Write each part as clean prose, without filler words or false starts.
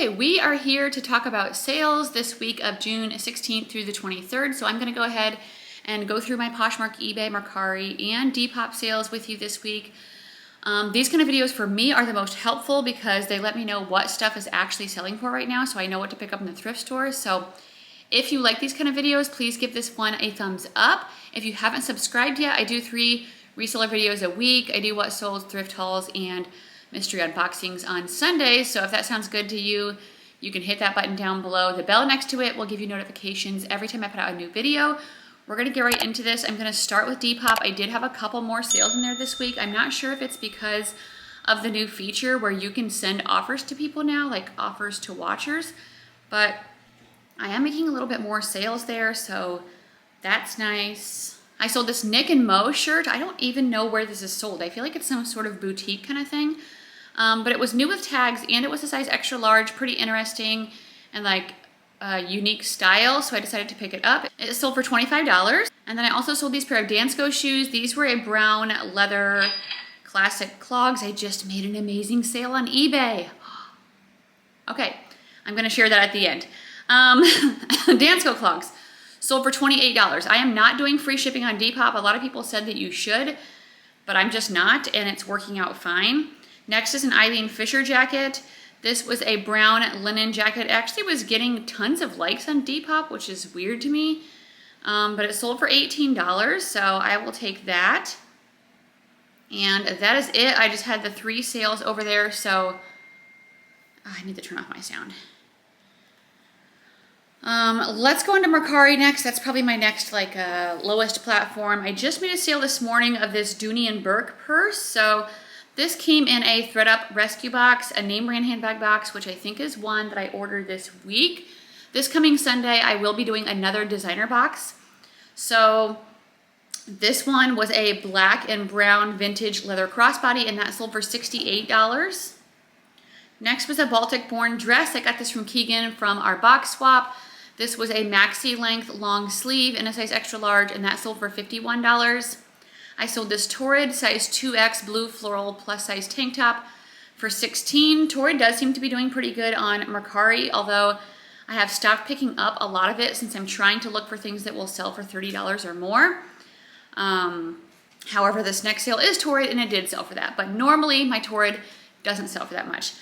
Okay, we are here to talk about sales this week of June 16th through the 23rd. So I'm going to go ahead and go through my Poshmark, eBay, Mercari, and Depop sales with you this week. These kind of videos for me are the most helpful because they let me know what stuff is actually selling for right now, so I know what to pick up in the thrift stores. So if you like these kind of videos, please give this one a thumbs up. If you haven't subscribed yet, I do 3 reseller videos a week. I do what sold, thrift hauls, and mystery unboxings on Sundays. So if that sounds good to you, you can hit that button down below. The bell next to it will give you notifications every time I put out a new video. We're gonna get right into this. I'm gonna start with Depop. I did have a couple more sales in there this week. I'm not sure if it's because of the new feature where you can send offers to people now, like offers to watchers, but I am making a little bit more sales there, so that's nice. I sold this Nick and Mo shirt. I don't even know where this is sold. I feel like it's some sort of boutique kind of thing. But it was new with tags and it was a size extra large, pretty interesting and like unique style. So I decided to pick it up. It sold for $25. And then I also sold these pair of Dansko shoes. These were a brown leather classic clogs. I just made an amazing sale on eBay. Okay, I'm gonna share that at the end. Dansko clogs sold for $28. I am not doing free shipping on Depop. A lot of people said that you should, but I'm just not, and it's working out fine. Next is an Eileen Fisher jacket. This was a brown linen jacket. It actually was getting tons of likes on Depop, which is weird to me, but it sold for $18, so I will take that. And that is it. I just had the 3 sales over there, so I need to turn off my sound. Let's go into Mercari next. That's probably my next lowest platform. I just made a sale this morning of this Dooney and Burke purse. So this came in a ThredUp rescue box, a name brand handbag box, which I think is one that I ordered this week. This coming Sunday, I will be doing another designer box. So this one was a black and brown vintage leather crossbody, and that sold for $68. Next was a Baltic Born dress. I got this from Keegan from our box swap. This was a maxi length long sleeve in a size extra large, and that sold for $51. I sold this Torrid size 2X blue floral plus size tank top for $16. Torrid does seem to be doing pretty good on Mercari, although I have stopped picking up a lot of it since I'm trying to look for things that will sell for $30 or more. However, this next sale is Torrid, and it did sell for that, but normally my Torrid doesn't sell for that much.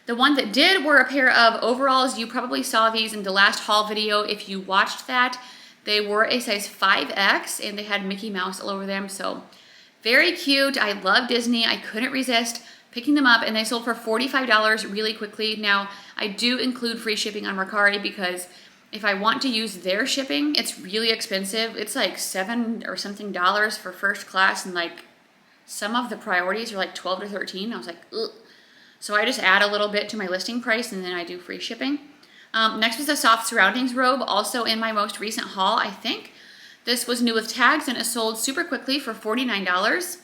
The one that did were a pair of overalls. You probably saw these in the last haul video if you watched that. They were a size 5X and they had Mickey Mouse all over them, so very cute. I love Disney. I couldn't resist picking them up, and they sold for $45 really quickly. Now, I do include free shipping on Mercari because if I want to use their shipping, it's really expensive. It's like $7 or something for first class, and like some of the priorities are like 12 to 13. I was like, ugh. So I just add a little bit to my listing price and then I do free shipping. Next was a soft surroundings robe, also in my most recent haul, I think. This was new with tags and it sold super quickly for $49.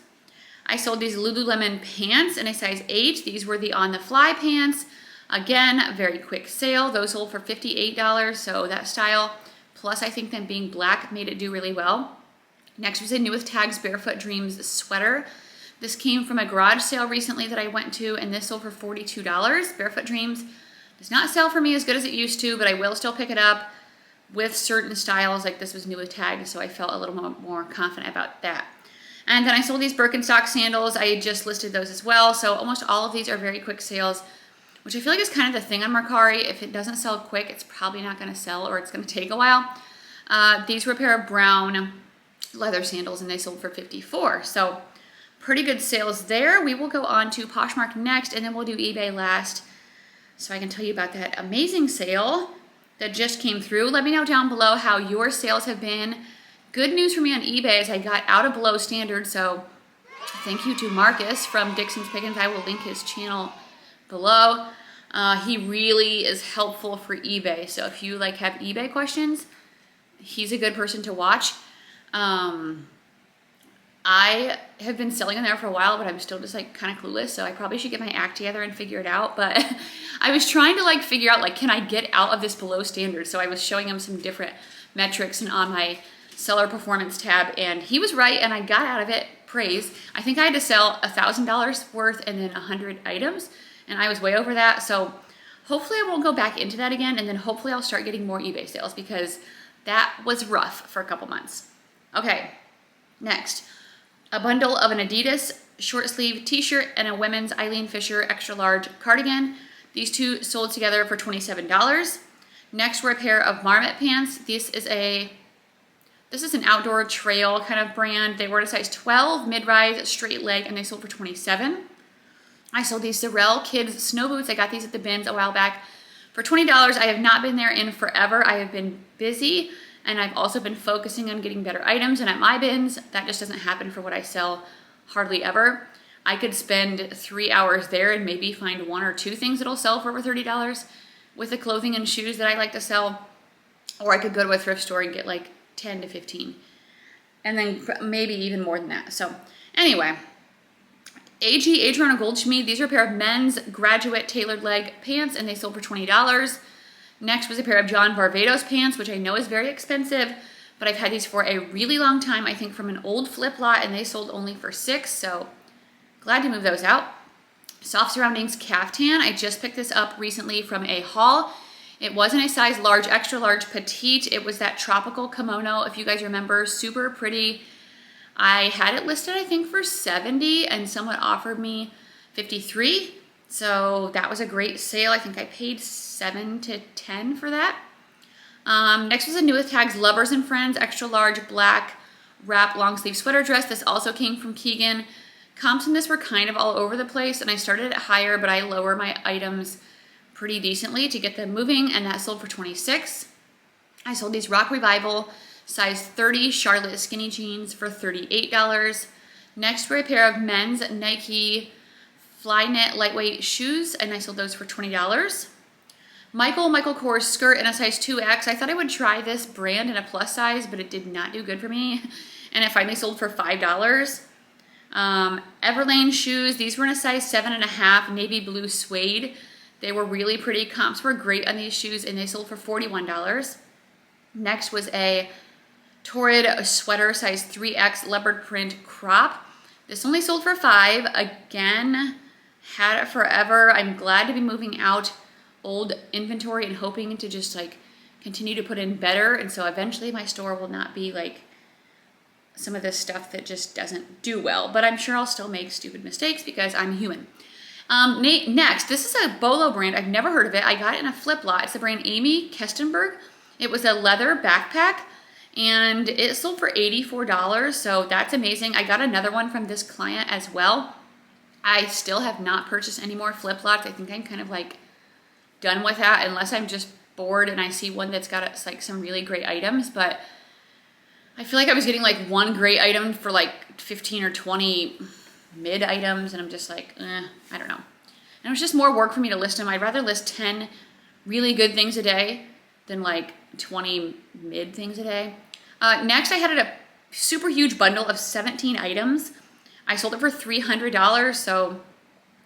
I sold these Lululemon pants in a size 8. These were the on the fly pants. Again, very quick sale. Those sold for $58, so that style, plus I think them being black, made it do really well. Next was a new with tags Barefoot Dreams sweater. This came from a garage sale recently that I went to, and this sold for $42. Barefoot Dreams does not sell for me as good as it used to, but I will still pick it up with certain styles. Like this was new with tags, so I felt a little more confident about that. And then I sold these Birkenstock sandals. I just listed those as well. So almost all of these are very quick sales, which I feel like is kind of the thing on Mercari. If it doesn't sell quick, it's probably not going to sell, or it's going to take a while. These were a pair of brown leather sandals, and they sold for $54. So pretty good sales there. We will go on to Poshmark next, and then we'll do eBay last, so I can tell you about that amazing sale that just came through. Let me know down below how your sales have been. Good news for me on eBay is I got out of below standard, so thank you to Marcus from Dixon's Pickens. I will link his channel below. He really is helpful for eBay, so if you like have eBay questions, he's a good person to watch. I have been selling in there for a while, but I'm still just like kind of clueless, so I probably should get my act together and figure it out. But I was trying to like figure out like, can I get out of this below standard? So I was showing him some different metrics and on my seller performance tab, and he was right, and I got out of it. Praise. I think I had to sell $1,000 worth and then 100 items, and I was way over that. So Hopefully I won't go back into that again, and then hopefully I'll start getting more eBay sales because that was rough for a couple months. Okay, next, a bundle of an Adidas short sleeve t-shirt and a women's Eileen Fisher extra large cardigan. These two sold together for $27. Next were a pair of Marmot pants. This is an outdoor trail kind of brand. They were in a size 12, mid-rise, straight leg, and they sold for $27. I sold these Sorel Kids snow boots. I got these at the bins a while back for $20. I have not been there in forever. I have been busy, and I've also been focusing on getting better items. And at my bins, that just doesn't happen for what I sell hardly ever. I could spend 3 hours there and maybe find 1 or 2 things that'll sell for over $30 with the clothing and shoes that I like to sell. Or I could go to a thrift store and get like 10 to 15. And then maybe even more than that. So anyway, AG Adriana Goldschmied. These are a pair of men's graduate tailored leg pants, and they sold for $20. Next was a pair of John Varvatos pants, which I know is very expensive, but I've had these for a really long time, I think from an old flip lot, and they sold only for $6, so glad to move those out. Soft Surroundings caftan. I just picked this up recently from a haul. It wasn't a size large, extra large, petite. It was that tropical kimono, if you guys remember, super pretty. I had it listed, I think, for $70, and someone offered me $53. So that was a great sale. I think I paid $7 to $10 for that. Next was a new with tags Lovers and Friends extra large black wrap long sleeve sweater dress. This also came from Keegan. Comps in this were kind of all over the place, and I started it higher, but I lower my items pretty decently to get them moving, and that sold for $26. I sold these Rock Revival size 30 Charlotte skinny jeans for $38. Next were a pair of men's Nike Flyknit lightweight shoes, and I sold those for $20. Michael Kors skirt in a size 2X. I thought I would try this brand in a plus size, but it did not do good for me, and it finally sold for $5. Everlane shoes. These were in a size 7.5 navy blue suede. They were really pretty. Comps were great on these shoes, and they sold for $41. Next was a Torrid sweater size 3X leopard print crop. This only sold for $5. Again, had it forever. I'm glad to be moving out old inventory and hoping to just like continue to put in better. And so eventually my store will not be like some of this stuff that just doesn't do well. But I'm sure I'll still make stupid mistakes because I'm human. Next, this is a Bolo brand. I've never heard of it. I got it in a flip lot. It's the brand Amy Kestenberg. It was a leather backpack, and it sold for $84, so that's amazing. I got another one from this client as well. I still have not purchased any more flip lots. I think I'm kind of like done with that unless I'm just bored and I see one that's got like some really great items, but I feel like I was getting like one great item for like 15 or 20 mid items, and I'm just like, I don't know. And it was just more work for me to list them. I'd rather list 10 really good things a day than like 20 mid things a day. Next, I had a super huge bundle of 17 items. I sold it for $300, so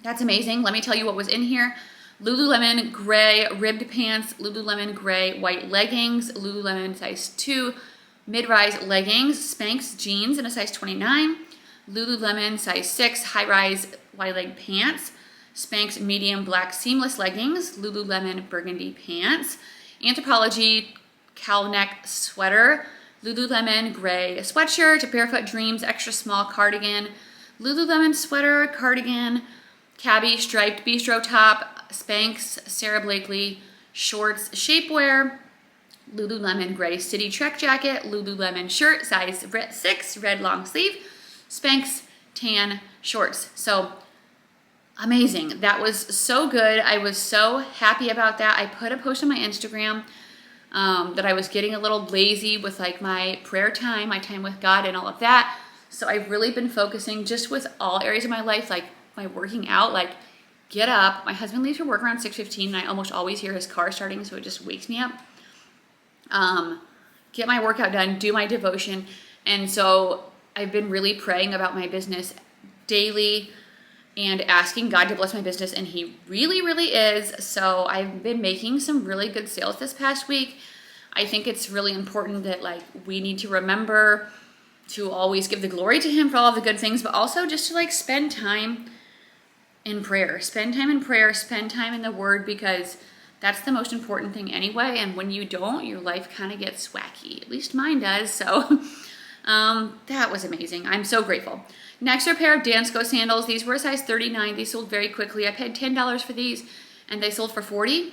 that's amazing. Let me tell you what was in here. Lululemon gray ribbed pants, Lululemon gray white leggings, Lululemon size 2 mid-rise leggings, Spanx jeans in a size 29, Lululemon size 6 high-rise wide leg pants, Spanx medium black seamless leggings, Lululemon burgundy pants, Anthropologie cowl neck sweater, Lululemon gray sweatshirt, a Barefoot Dreams extra small cardigan, Lululemon sweater, cardigan, cabbie striped bistro top, Spanx Sarah Blakely shorts shapewear, Lululemon gray city trek jacket, Lululemon shirt size 6 red long sleeve, Spanx tan shorts. So amazing. That was so good. I was so happy about that. I put a post on my Instagram that I was getting a little lazy with like my prayer time, my time with God and all of that. So I've really been focusing just with all areas of my life, like my working out, like get up. My husband leaves for work around 6:15 and I almost always hear his car starting, so it just wakes me up. Get my workout done, do my devotion. And so I've been really praying about my business daily and asking God to bless my business, and he really, really is. So I've been making some really good sales this past week. I think it's really important that like we need to remember to always give the glory to him for all of the good things, but also just to like spend time in prayer, spend time in the word, because That's the most important thing anyway, and when you don't, your life kind of gets wacky. At least mine does, so that was amazing. I'm so grateful. Next are a pair of Dansko sandals. These were a size 39. These sold very quickly. I paid $10 for these, and they sold for $40.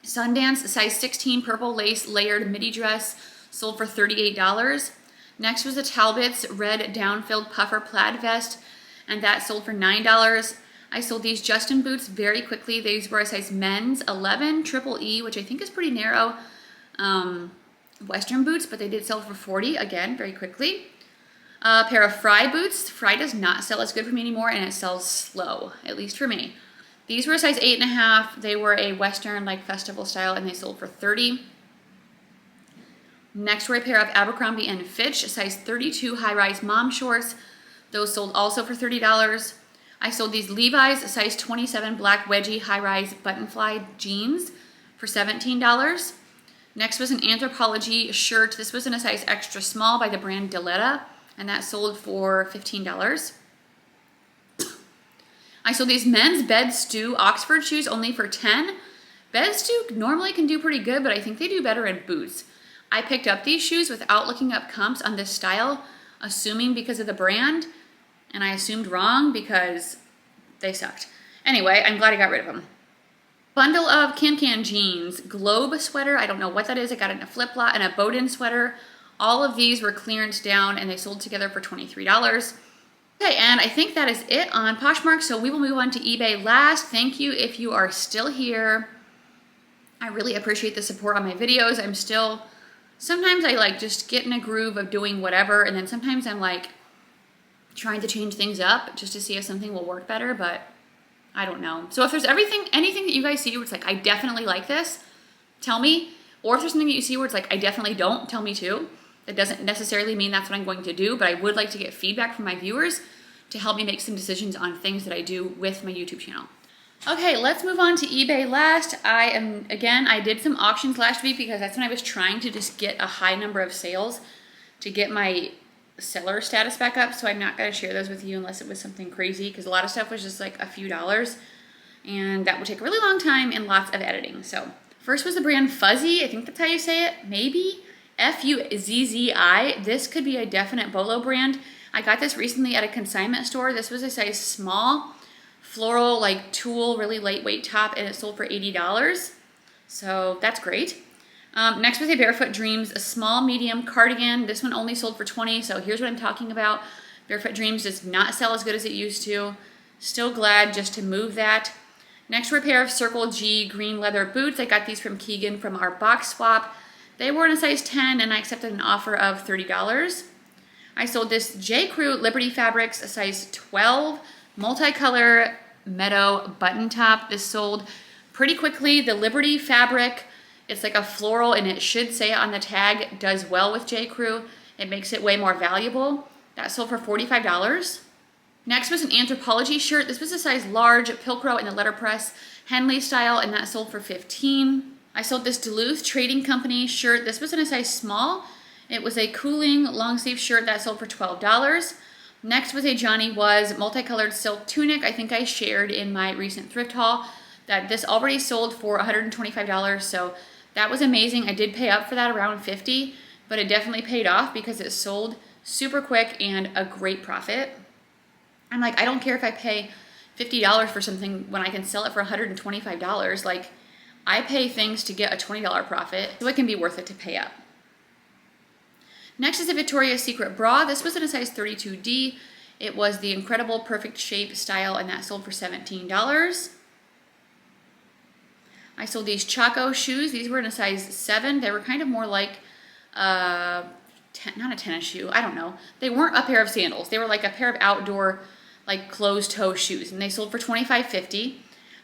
Sundance, size 16, purple lace layered midi dress, sold for $38. Next was a Talbot's red down-filled puffer plaid vest, and that sold for $9. I sold these Justin boots very quickly. These were a size men's 11, triple E, which I think is pretty narrow, Western boots, but they did sell for $40, again, very quickly. A pair of Fry boots. Fry does not sell as good for me anymore, and it sells slow, at least for me. These were a size 8.5. They were a Western, like festival style, and they sold for $30. Next were a pair of Abercrombie & Fitch, size 32 high-rise mom shorts. Those sold also for $30. I sold these Levi's size 27 black wedgie high-rise button-fly jeans for $17. Next was an Anthropologie shirt. This was in a size extra small by the brand Diletta, and that sold for $15. I sold these men's Bed Stew Oxford shoes only for $10. Bed Stew normally can do pretty good, but I think they do better in boots. I picked up these shoes without looking up comps on this style, assuming because of the brand, and I assumed wrong because they sucked. Anyway, I'm glad I got rid of them. Bundle of Can jeans, Globe sweater, I don't know what that is. I got it in a flip-flop and a Bowden sweater. All of these were clearance down and they sold together for $23. Okay, and I think that is it on Poshmark, so we will move on to eBay last. Thank you if you are still here. I really appreciate the support on my videos. Sometimes I like just get in a groove of doing whatever, and then sometimes I'm like trying to change things up just to see if something will work better, but I don't know. So if there's anything that you guys see where it's like, I definitely like this, tell me. Or if there's something that you see where it's like, I definitely don't, tell me too. That doesn't necessarily mean that's what I'm going to do, but I would like to get feedback from my viewers to help me make some decisions on things that I do with my YouTube channel. Okay, let's move on to eBay last. I did some auctions last week because that's when I was trying to just get a high number of sales to get my seller status back up, so I'm not going to share those with you unless it was something crazy, because a lot of stuff was just like a few dollars, and that would take a really long time and lots of editing. So first was the brand Fuzzy. I think that's how you say it, maybe F-U-Z-Z-I. This could be a definite Bolo brand. I got this recently at a consignment store. This was a size small, floral, like tulle, really lightweight top, and it sold for $80. So that's great. Next was a Barefoot Dreams, a small medium cardigan. This one only sold for $20, so here's what I'm talking about. Barefoot Dreams does not sell as good as it used to. Still glad just to move that. Next were a pair of Circle G green leather boots. I got these from Keegan from our box swap. They were in a size 10, and I accepted an offer of $30. I sold this J. Crew Liberty Fabrics, a size 12, multicolor meadow button top. This sold pretty quickly. The Liberty fabric, it's like a floral, and it should say on the tag, does well with J. Crew. It makes it way more valuable. That sold for $45. Next was an Anthropologie shirt. This was a size large, Pilcrow in the letterpress, Henley style, and that sold for $15. I sold this Duluth Trading Company shirt. This was in a size small. It was a cooling long sleeve shirt that sold for $12. Next was a Johnny Was multicolored silk tunic. I think I shared in my recent thrift haul that this already sold for $125, so that was amazing. I did pay up for that around $50, but it definitely paid off because it sold super quick and a great profit. I'm like, I don't care if I pay $50 for something when I can sell it for $125. Like, I pay things to get a $20 profit, so it can be worth it to pay up. Next is a Victoria's Secret bra. This was in a size 32D. It was the Incredible Perfect Shape style, and that sold for $17. I sold these Chaco shoes. These were in a size 7. They were kind of more like, not a tennis shoe, I don't know. They weren't a pair of sandals. They were like a pair of outdoor, like closed-toe shoes, and they sold for $25.50.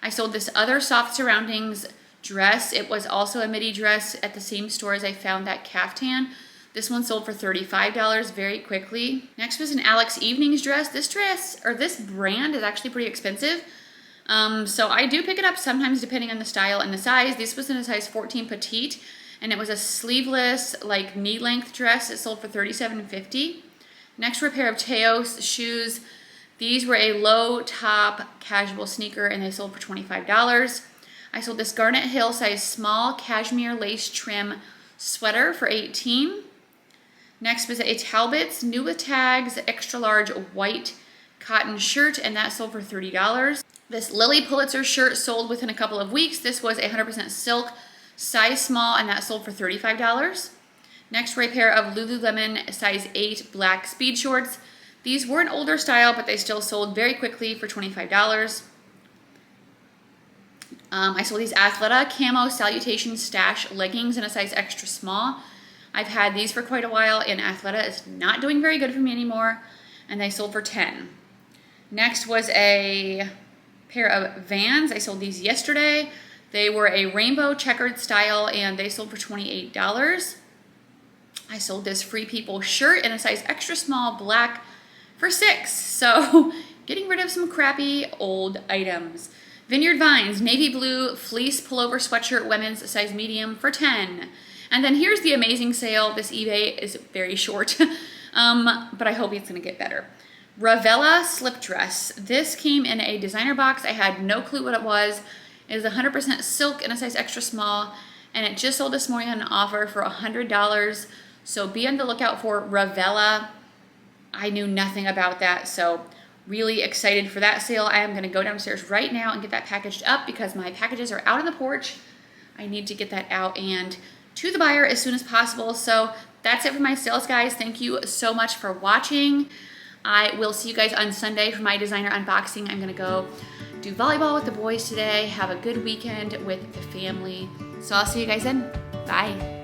I sold this other Soft Surroundings dress. It was also a midi dress at the same store as I found that caftan. This one sold for $35 very quickly. Next was an Alex Evenings dress. This brand is actually pretty expensive. So I do pick it up sometimes depending on the style and the size. This was in a size 14 petite, and it was a sleeveless, like knee-length dress. It sold for $37.50. Next were a pair of Teos shoes. These were a low top casual sneaker, and they sold for $25. I sold this Garnet Hill size small cashmere lace trim sweater for $18. Next was a Talbot's new with tags extra large white cotton shirt, and that sold for $30. This Lily Pulitzer shirt sold within a couple of weeks. This was 100% silk, size small, and that sold for $35. Next were a pair of Lululemon size 8 black speed shorts. These were an older style, but they still sold very quickly for $25. I sold these Athleta Camo Salutation Stash leggings in a size extra small. I've had these for quite a while, and Athleta is not doing very good for me anymore, and they sold for $10. Next was a pair of Vans. I sold these yesterday. They were a rainbow checkered style, and they sold for $28. I sold this Free People shirt in a size extra small black for $6. So getting rid of some crappy old items. Vineyard Vines navy blue fleece pullover sweatshirt women's size medium for $10. And then here's the amazing sale. This eBay is very short, but I hope it's going to get better. Ravella slip dress. This came in a designer box. I had no clue what it was. It is 100% silk in a size extra small, and it just sold this morning on an offer for $100. So be on the lookout for Ravella. I knew nothing about that, so really excited for that sale. I am going to go downstairs right now and get that packaged up because my packages are out on the porch. I need to get that out and to the buyer as soon as possible. So that's it for my sales, guys. Thank you so much for watching. I will see you guys on Sunday for my designer unboxing. I'm gonna go do volleyball with the boys today, have a good weekend with the family. So I'll see you guys then. Bye.